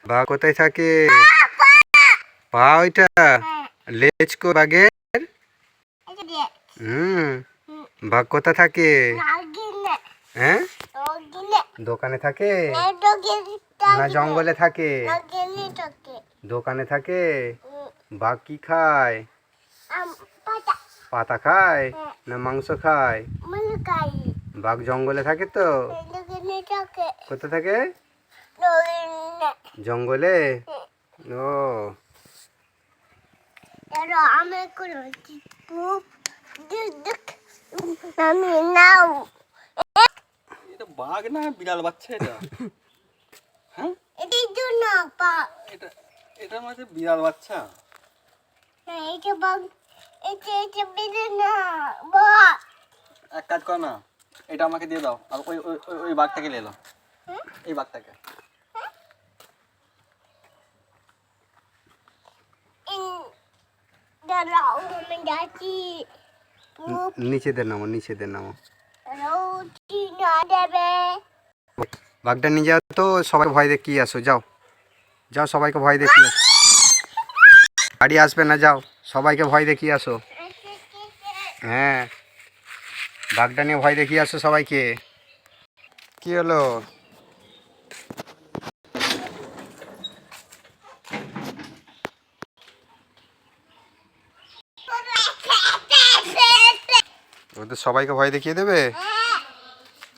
বাঘ কোথায় থাকে? পা ওইটা, লেজ কো বাঘের? বাঘ কোথা থাকে? হ্যাঁ, দোকানে থাকে না জঙ্গলে থাকে? দোকানে থাকে। বাঘ কি খায়? পাতা খায় না মাংস খায়? বাঘ জঙ্গলে থাকে তো? কোথা থাকে? জঙ্গলে। ও বাঘ না বিড়াল বাচ্চা এটা? হ্যাঁ, এটা মনে হচ্ছে বিড়াল বাচ্চা। এক কাজ কর না, এটা আমাকে দিয়ে দাও আর ওই ওই ওই- ওই বাঘটাকে নিয়ে এলো। এই বাঘটাকে নিচেদের নামো, নিচেদের নামো। বাঘটা নিয়ে যাও তো, সবাই ভয় দেখিয়ে আসো। যাও যাও, সবাইকে ভয় দেখিয়ে আসো। গাড়ি আসবে না, যাও সবাইকে ভয় দেখিয়ে আসো। হ্যাঁ, বাঘটা নিয়ে ভয় দেখিয়ে আসো সবাইকে। কি হলো? ওদের সবাইকে ভয় দেখিয়ে দেবে?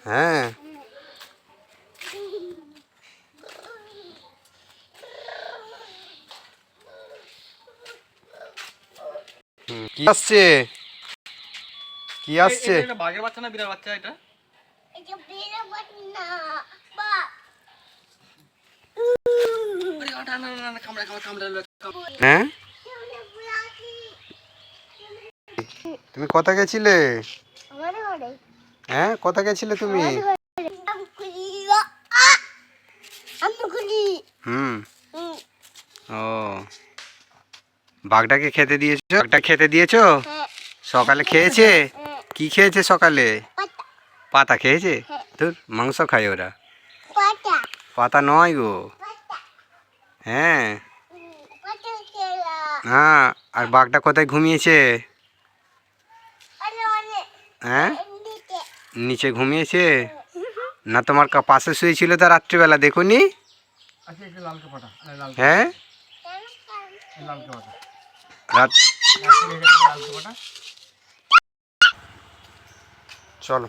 হ্যাঁ, কি আসছে? কি আসছে? এটা বাঘের বাচ্চা না বিড়াল বাচ্চা এটা? হ্যাঁ, তুমি কোথা গেছিলে? হ্যাঁ, কোথা গেছিলে তুমি? হুম। ও, বাঘটাকে খেতে দিয়েছো? বাঘটা খেতে দিয়েছো? সকালে খেয়েছে? কি খেয়েছে সকালে? পাতা খেয়েছে? ধুর, মাংস খায় ওরা। পাতা নয় গো। হ্যাঁ হ্যাঁ, আর বাঘটা কোথায় ঘুমিয়েছে? হ্যাঁ, নিচে ঘুমিয়েছে না? তোমার পাশে শুয়েছিল তা রাত্রিবেলা দেখুনি? হ্যাঁ, রাত। চলো।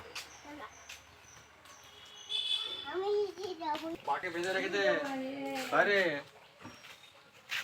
পাকে ভেজে রেখে দে। আরে